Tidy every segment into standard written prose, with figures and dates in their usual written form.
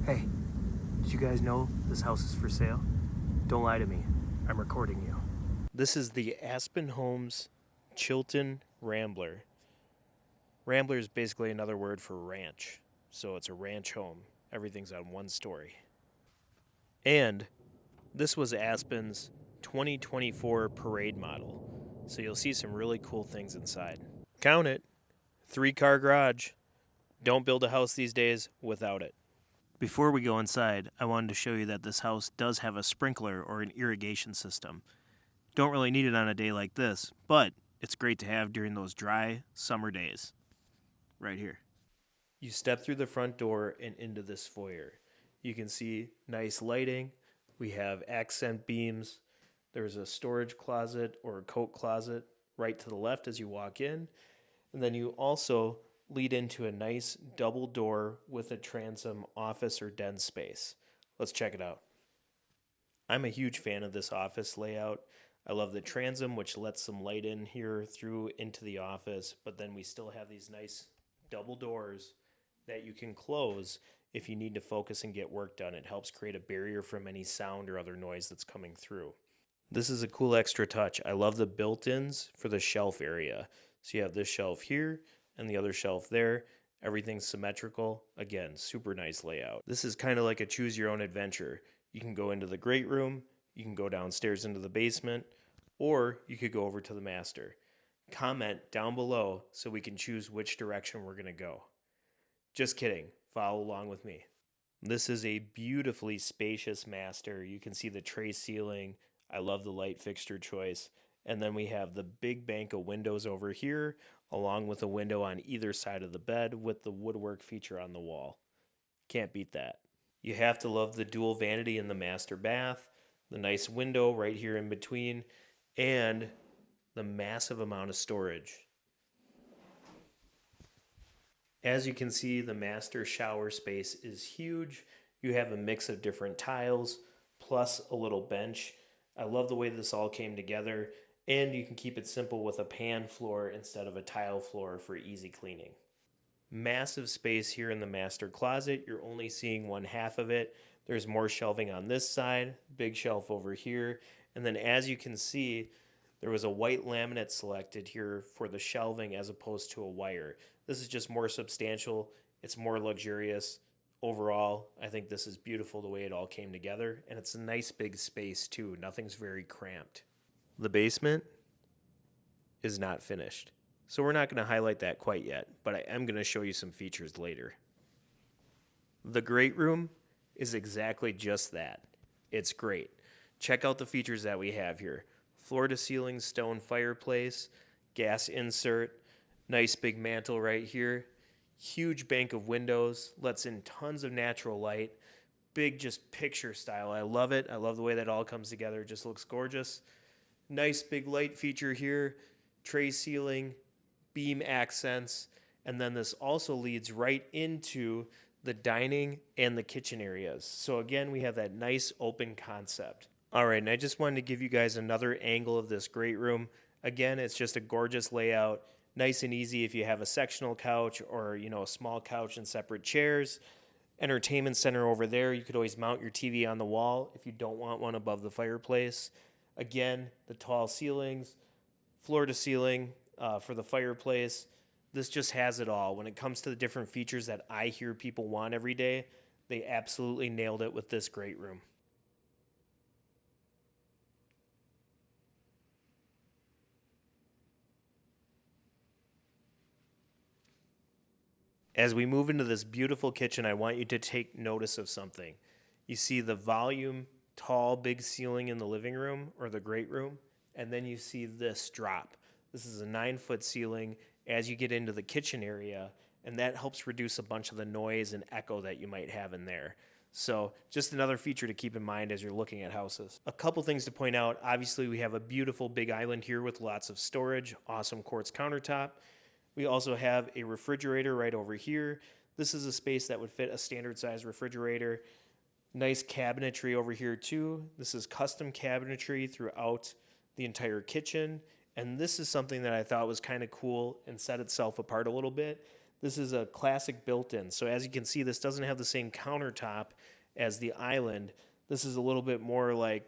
Hey, did you guys know this house is for sale? Don't lie to me. I'm recording you. This is the Aspen Homes Chilton Rambler. Rambler is basically another word for ranch. So it's a ranch home. Everything's on one story. And this was Aspen's 2024 parade model. So you'll see some really cool things inside. Count it. 3-car garage. Don't build a house these days without it. Before we go inside, I wanted to show you that this house does have a sprinkler or an irrigation system. Don't really need it on a day like this, but it's great to have during those dry summer days. Right here. You step through the front door and into this foyer. You can see nice lighting. We have accent beams. There's a storage closet or a coat closet right to the left as you walk in. And then you also lead into a nice double door with a transom office or den space. Let's check it out. I'm a huge fan of this office layout. I love the transom, which lets some light in here through into the office, but then we still have these nice double doors that you can close if you need to focus and get work done. It helps create a barrier from any sound or other noise that's coming through. This is a cool extra touch. I love the built-ins for the shelf area. So you have this shelf here and the other shelf there. Everything's symmetrical. Again, super nice layout. This is kind of like a choose your own adventure. You can go into the great room, you can go downstairs into the basement, or you could go over to the master. Comment down below so we can choose which direction we're going to go. Just kidding. Follow along with me. This is a beautifully spacious master. You can see the tray ceiling. I love the light fixture choice. And then we have the big bank of windows over here, along with a window on either side of the bed with the woodwork feature on the wall. Can't beat that. You have to love the dual vanity in the master bath, the nice window right here in between, and the massive amount of storage. As you can see, the master shower space is huge. You have a mix of different tiles, plus a little bench. I love the way this all came together, and you can keep it simple with a pan floor instead of a tile floor for easy cleaning. Massive space here in the master closet. You're only seeing one half of it. There's more shelving on this side, big shelf over here, and then as you can see, there was a white laminate selected here for the shelving as opposed to a wire. This is just more substantial. It's more luxurious. Overall, I think this is beautiful the way it all came together, and it's a nice big space too. Nothing's very cramped. The basement is not finished, so we're not going to highlight that quite yet, but I am going to show you some features later. The great room is exactly just that. It's great. Check out the features that we have here. Floor to ceiling stone fireplace, gas insert, nice big mantle right here, huge bank of windows, lets in tons of natural light, big just picture style. I love it. I love the way that all comes together. It just looks gorgeous. Nice big light feature here, tray ceiling, beam accents, and then this also leads right into the dining and the kitchen areas. So again, we have that nice open concept. All right, and I just wanted to give you guys another angle of this great room. Again, it's just a gorgeous layout, nice and easy if you have a sectional couch or, a small couch and separate chairs. Entertainment center over there. You could always mount your TV on the wall if you don't want one above the fireplace. Again, the tall ceilings, floor to ceiling for the fireplace. This just has it all. When it comes to the different features that I hear people want every day, they absolutely nailed it with this great room. As we move into this beautiful kitchen, I want you to take notice of something. You see the volume, tall, big ceiling in the living room or the great room, and then you see this drop. This is a 9-foot ceiling as you get into the kitchen area, and that helps reduce a bunch of the noise and echo that you might have in there. So just another feature to keep in mind as you're looking at houses. A couple things to point out. Obviously, we have a beautiful big island here with lots of storage, awesome quartz countertop. We also have a refrigerator right over here. This is a space that would fit a standard size refrigerator. Nice cabinetry over here too. This is custom cabinetry throughout the entire kitchen. And this is something that I thought was kind of cool and set itself apart a little bit. This is a classic built-in. So as you can see, this doesn't have the same countertop as the island. This is a little bit more like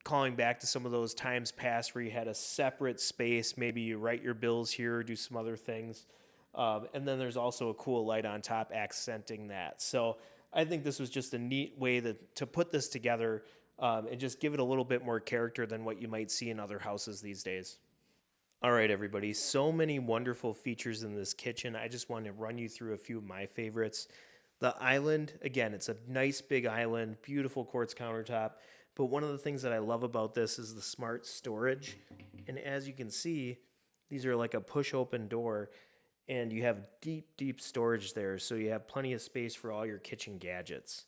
calling back to some of those times past where you had a separate space. Maybe you write your bills here, or do some other things. And then there's also a cool light on top accenting that. So I think this was just a neat way to put this together and just give it a little bit more character than what you might see in other houses these days. All right, everybody. So many wonderful features in this kitchen. I just want to run you through a few of my favorites. The island, again, it's a nice big island, beautiful quartz countertop. But one of the things that I love about this is the smart storage. And as you can see, these are like a push open door, and you have deep, deep storage there. So you have plenty of space for all your kitchen gadgets.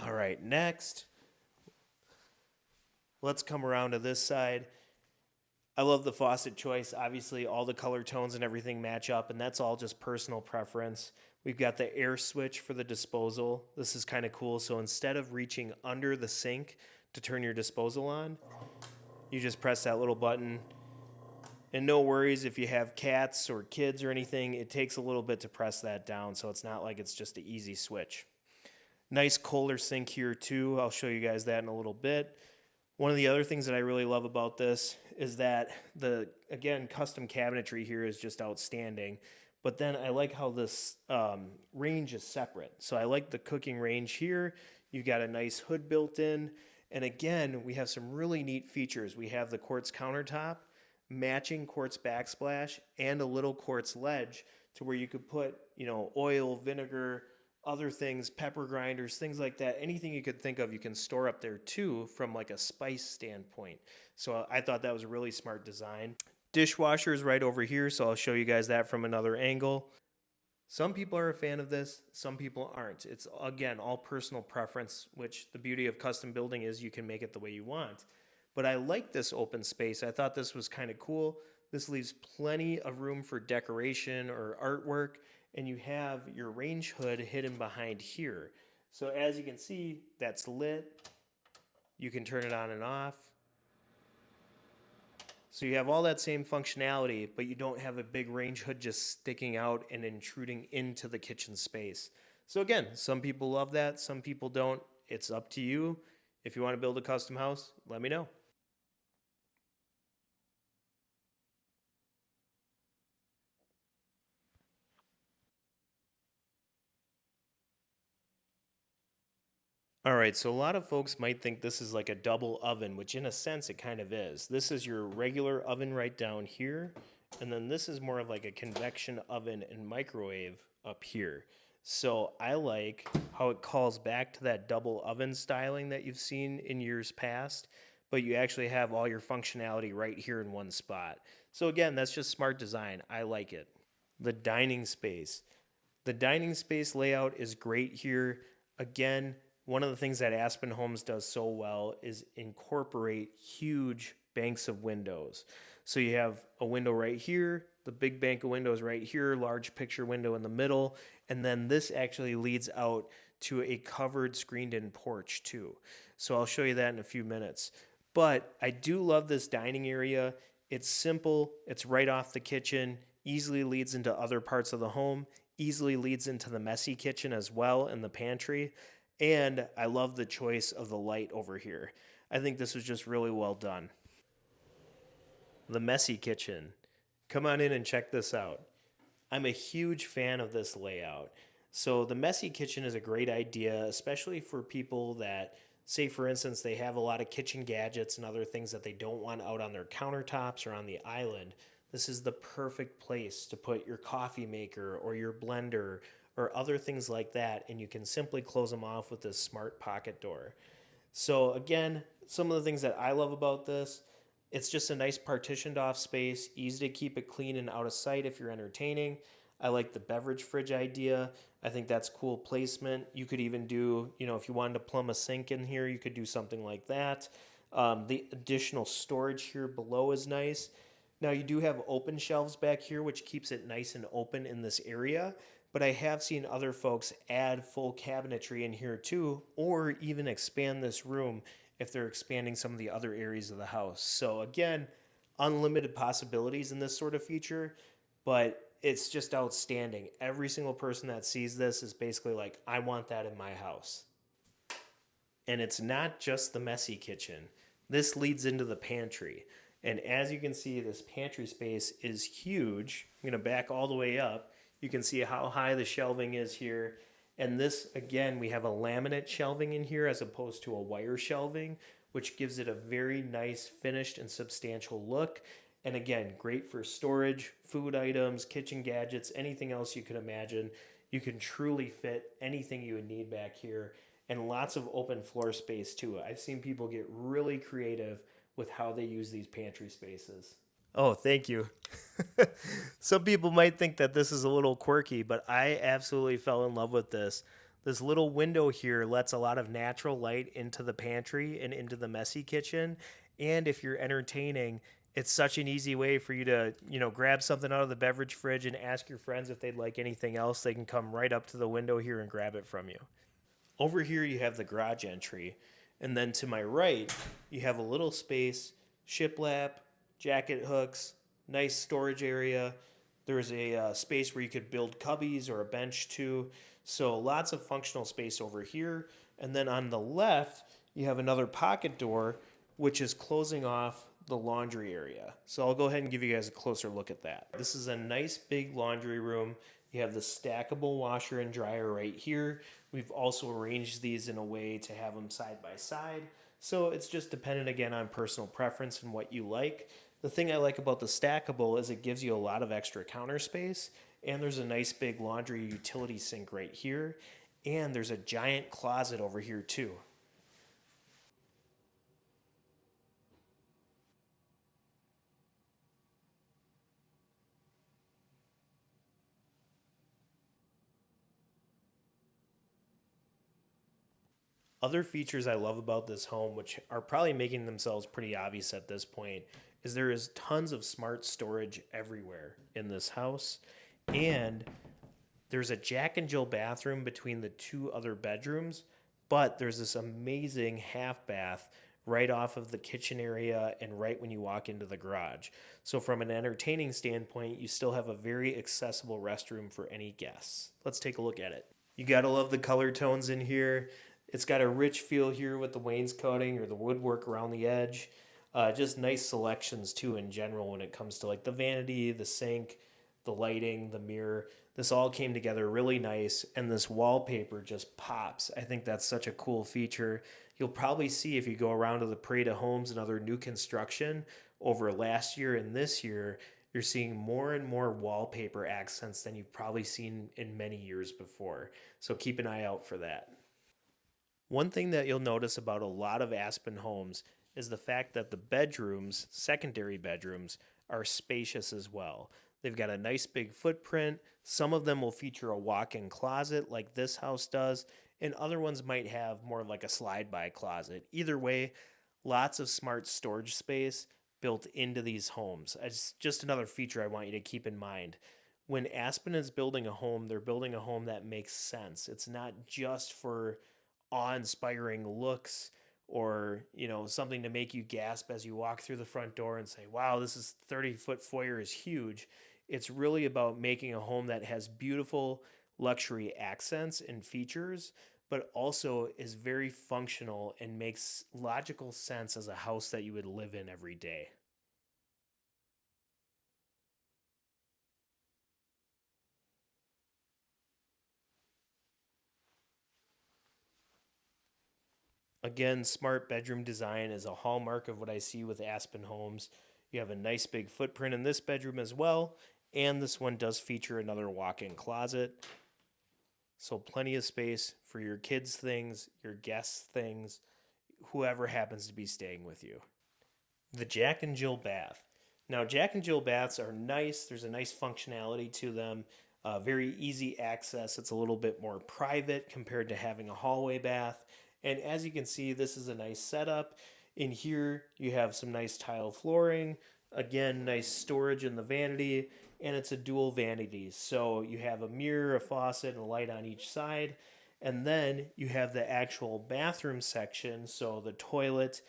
All right, next, let's come around to this side. I love the faucet choice. Obviously, all the color tones and everything match up, and that's all just personal preference. We've got the air switch for the disposal. This is kind of cool. So instead of reaching under the sink to turn your disposal on, you just press that little button. And no worries if you have cats or kids or anything, it takes a little bit to press that down, so it's not like it's just an easy switch. Nice Kohler sink here too. I'll show you guys that in a little bit. One of the other things that I really love about this is that the, again, custom cabinetry here is just outstanding. But then I like how this range is separate. So I like the cooking range here. You've got a nice hood built in. And again, we have some really neat features. We have the quartz countertop, matching quartz backsplash, and a little quartz ledge to where you could put, oil, vinegar, other things, pepper grinders, things like that. Anything you could think of, you can store up there too from like a spice standpoint. So I thought that was a really smart design. Dishwasher is right over here, so I'll show you guys that from another angle. Some people are a fan of this, some people aren't. It's, again, all personal preference, which the beauty of custom building is you can make it the way you want. But I like this open space. I thought this was kind of cool. This leaves plenty of room for decoration or artwork, and you have your range hood hidden behind here. So as you can see, that's lit. You can turn it on and off. So you have all that same functionality, but you don't have a big range hood just sticking out and intruding into the kitchen space. So again, some people love that, some people don't. It's up to you. If you want to build a custom house, let me know. All right, so a lot of folks might think this is like a double oven, which in a sense it kind of is. This is your regular oven right down here, and then this is more of like a convection oven and microwave up here. So I like how it calls back to that double oven styling that you've seen in years past, but you actually have all your functionality right here in one spot. So again, that's just smart design. I like it. The dining space. The dining space layout is great here. Again, one of the things that Aspen Homes does so well is incorporate huge banks of windows. So you have a window right here, the big bank of windows right here, large picture window in the middle, and then this actually leads out to a covered screened-in porch too. So I'll show you that in a few minutes. But I do love this dining area. It's simple, it's right off the kitchen, easily leads into other parts of the home, easily leads into the messy kitchen as well and the pantry. And I love the choice of the light over here. I think this was just really well done. The messy kitchen. Come on in and check this out. I'm a huge fan of this layout. So the messy kitchen is a great idea, especially for people that, say for instance, they have a lot of kitchen gadgets and other things that they don't want out on their countertops or on the island. This is the perfect place to put your coffee maker or your blender or other things like that, and you can simply close them off with this smart pocket door. So again, some of the things that I love about this, it's just a nice partitioned off space, easy to keep it clean and out of sight if you're entertaining. I like the beverage fridge idea. I think that's cool placement. You could even do, if you wanted to plumb a sink in here, you could do something like that. The additional storage here below is nice. Now you do have open shelves back here, which keeps it nice and open in this area. But I have seen other folks add full cabinetry in here too, or even expand this room if they're expanding some of the other areas of the house. So again, unlimited possibilities in this sort of feature, but it's just outstanding. Every single person that sees this is basically like, I want that in my house. And it's not just the messy kitchen. This leads into the pantry. And as you can see, this pantry space is huge. I'm going to back all the way up. You can see how high the shelving is here. And this, again, we have a laminate shelving in here as opposed to a wire shelving, which gives it a very nice finished and substantial look. And again, great for storage, food items, kitchen gadgets, anything else you could imagine. You can truly fit anything you would need back here, and lots of open floor space too. I've seen people get really creative with how they use these pantry spaces. Oh, thank you. Some people might think that this is a little quirky, but I absolutely fell in love with this. This little window here lets a lot of natural light into the pantry and into the messy kitchen. And if you're entertaining, it's such an easy way for you to, grab something out of the beverage fridge and ask your friends if they'd like anything else. They can come right up to the window here and grab it from you. Over here you have the garage entry, and then to my right you have a little space, shiplap, jacket hooks, nice storage area. There's a space where you could build cubbies or a bench too. So lots of functional space over here. And then on the left you have another pocket door which is closing off the laundry area. So I'll go ahead and give you guys a closer look at that. This is a nice big laundry room. You have the stackable washer and dryer right here. We've also arranged these in a way to have them side by side. So it's just dependent again on personal preference and what you like. The thing I like about the stackable is it gives you a lot of extra counter space, and there's a nice big laundry utility sink right here, and there's a giant closet over here too. Other features I love about this home, which are probably making themselves pretty obvious at this point, is there is tons of smart storage everywhere in this house. And there's a Jack and Jill bathroom between the two other bedrooms, but there's this amazing half bath right off of the kitchen area and right when you walk into the garage. So, from an entertaining standpoint, you still have a very accessible restroom for any guests. Let's take a look at it. You gotta love the color tones in here. It's got a rich feel here with the wainscoting or the woodwork around the edge. Just nice selections too in general when it comes to like the vanity, the sink, the lighting, the mirror. This all came together really nice, and this wallpaper just pops. I think that's such a cool feature. You'll probably see if you go around to the parade of homes and other new construction over last year and this year, you're seeing more and more wallpaper accents than you've probably seen in many years before. So keep an eye out for that. One thing that you'll notice about a lot of Aspen homes is the fact that the bedrooms, secondary bedrooms, are spacious as well. They've got a nice big footprint. Some of them will feature a walk-in closet like this house does, and other ones might have more like a slide-by closet. Either way, lots of smart storage space built into these homes. It's just another feature I want you to keep in mind. When Aspen is building a home, they're building a home that makes sense. It's not just for awe-inspiring looks or something to make you gasp as you walk through the front door and say, wow, this is 30-foot foyer is huge. It's really about making a home that has beautiful luxury accents and features, but also is very functional and makes logical sense as a house that you would live in every day. Again, smart bedroom design is a hallmark of what I see with Aspen Homes. You have a nice big footprint in this bedroom as well, and this one does feature another walk-in closet. So plenty of space for your kids' things, your guests' things, whoever happens to be staying with you. The Jack and Jill bath. Now, Jack and Jill baths are nice. There's a nice functionality to them. Very easy access. It's a little bit more private compared to having a hallway bath. And as you can see, this is a nice setup. In here, you have some nice tile flooring. Again, nice storage in the vanity. And it's a dual vanity. So you have a mirror, a faucet, and a light on each side. And then you have the actual bathroom section. So the toilet,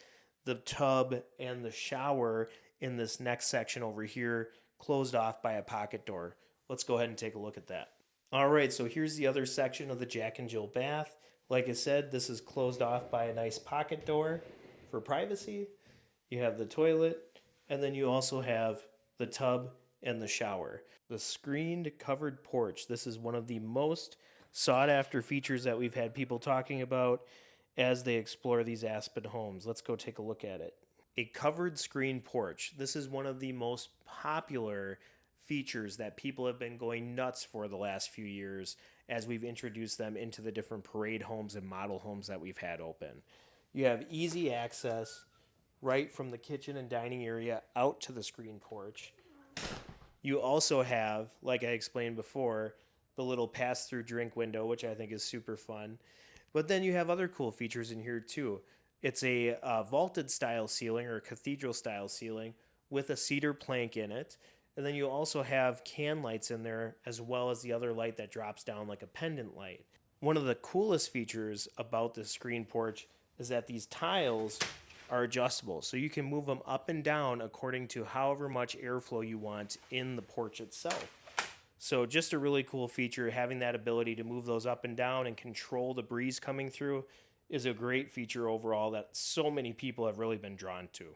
the tub, and the shower in this next section over here closed off by a pocket door. Let's go ahead and take a look at that. All right, so here's the other section of the Jack and Jill bath. Like I said, this is closed off by a nice pocket door for privacy. You have the toilet, and then you also have the tub and the shower. The screened covered porch. This is one of the most sought after features that we've had people talking about as they explore these Aspen homes. Let's go take a look at it. A covered screen porch. This is one of the most popular features that people have been going nuts for the last few years as we've introduced them into the different parade homes and model homes that we've had open. You have easy access right from the kitchen and dining area out to the screen porch. You also have, like I explained before, the little pass-through drink window, which I think is super fun. But then you have other cool features in here too. It's a vaulted style ceiling or cathedral style ceiling with a cedar plank in it. And then you also have can lights in there as well as the other light that drops down like a pendant light. One of the coolest features about this screen porch is that these tiles are adjustable. So you can move them up and down according to however much airflow you want in the porch itself. So just a really cool feature, having that ability to move those up and down and control the breeze coming through is a great feature overall that so many people have really been drawn to.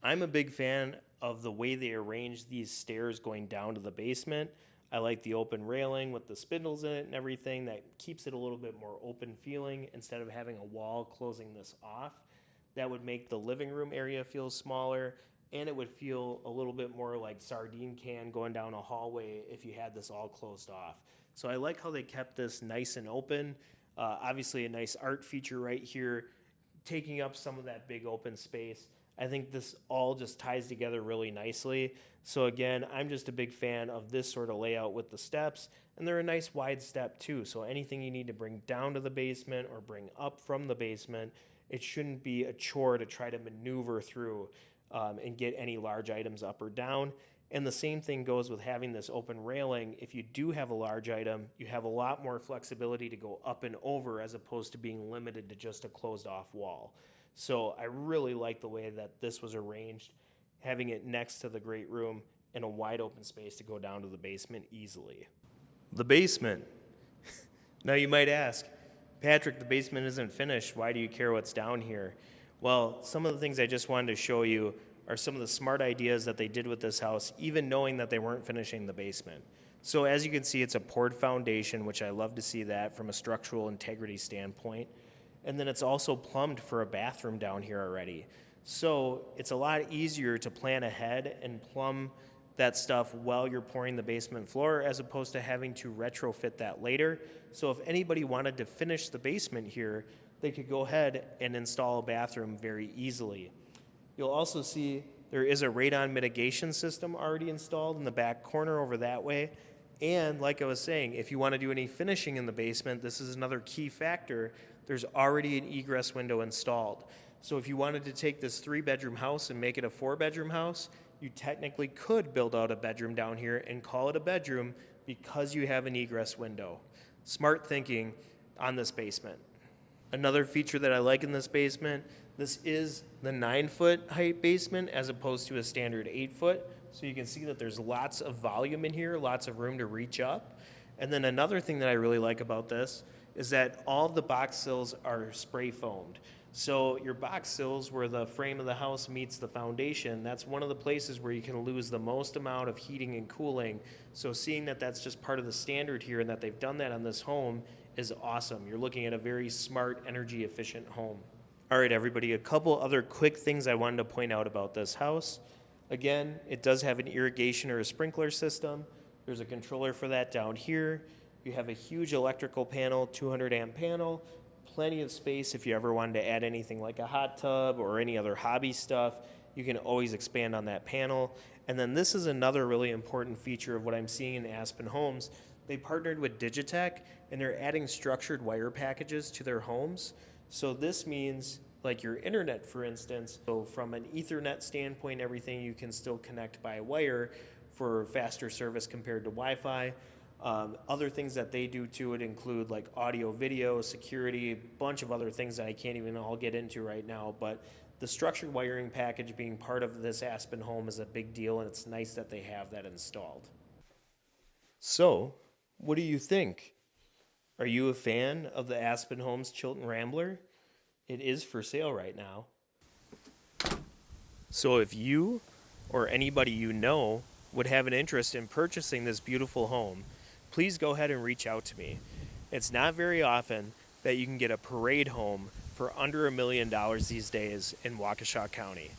I'm a big fan of the way they arrange these stairs going down to the basement. I like the open railing with the spindles in it and everything that keeps it a little bit more open feeling instead of having a wall closing this off. That would make the living room area feel smaller, and it would feel a little bit more like sardine can going down a hallway if you had this all closed off. So I like how they kept this nice and open. Obviously a nice art feature right here, taking up some of that big open space. I think this all just ties together really nicely. So again, I'm just a big fan of this sort of layout with the steps, and they're a nice wide step too. So anything you need to bring down to the basement or bring up from the basement, it shouldn't be a chore to try to maneuver through and get any large items up or down. And the same thing goes with having this open railing. If you do have a large item, you have a lot more flexibility to go up and over as opposed to being limited to just a closed off wall. So I really like the way that this was arranged, having it next to the great room and a wide open space to go down to the basement easily. The basement. Now you might ask, Patrick, the basement isn't finished. Why do you care what's down here? Well, some of the things I just wanted to show you are some of the smart ideas that they did with this house, even knowing that they weren't finishing the basement. So as you can see, it's a poured foundation, which I love to see that from a structural integrity standpoint. And then it's also plumbed for a bathroom down here already. So it's a lot easier to plan ahead and plumb that stuff while you're pouring the basement floor as opposed to having to retrofit that later. So if anybody wanted to finish the basement here, they could go ahead and install a bathroom very easily. You'll also see there is a radon mitigation system already installed in the back corner over that way. And like I was saying, if you want to do any finishing in the basement, this is another key factor. There's already an egress window installed. So if you wanted to take this 3-bedroom house and make it a 4-bedroom house, you technically could build out a bedroom down here and call it a bedroom because you have an egress window. Smart thinking on this basement. Another feature that I like in this basement, this is the 9-foot height basement as opposed to a standard 8-foot. So you can see that there's lots of volume in here, lots of room to reach up. And then another thing that I really like about this is that all of the box sills are spray foamed. So your box sills where the frame of the house meets the foundation, that's one of the places where you can lose the most amount of heating and cooling. So seeing that that's just part of the standard here and that they've done that on this home is awesome. You're looking at a very smart, energy efficient home. All right, everybody, a couple other quick things I wanted to point out about this house. Again, it does have an irrigation or a sprinkler system. There's a controller for that down here. You have a huge electrical panel, 200 amp panel, plenty of space if you ever wanted to add anything like a hot tub or any other hobby stuff. You can always expand on that panel. And then this is another really important feature of what I'm seeing in Aspen Homes. They partnered with Digitech and they're adding structured wire packages to their homes. So this means like your internet, for instance. So from an Ethernet standpoint, everything you can still connect by wire for faster service compared to Wi-Fi. Other things that they do to it include like audio, video, security, a bunch of other things that I can't even all get into right now. But the structured wiring package being part of this Aspen home is a big deal, and it's nice that they have that installed. So, what do you think? Are you a fan of the Aspen Homes Chilton Rambler? It is for sale right now. So if you or anybody you know would have an interest in purchasing this beautiful home, please go ahead and reach out to me. It's not very often that you can get a parade home for under $1 million these days in Waukesha County.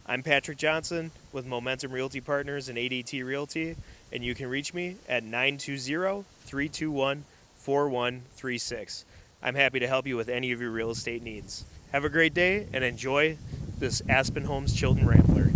I'm Patrick Johnson with Momentum Realty Partners and ADT Realty, and you can reach me at 920-321-4136. I'm happy to help you with any of your real estate needs. Have a great day and enjoy this Aspen Homes Chilton Rambler.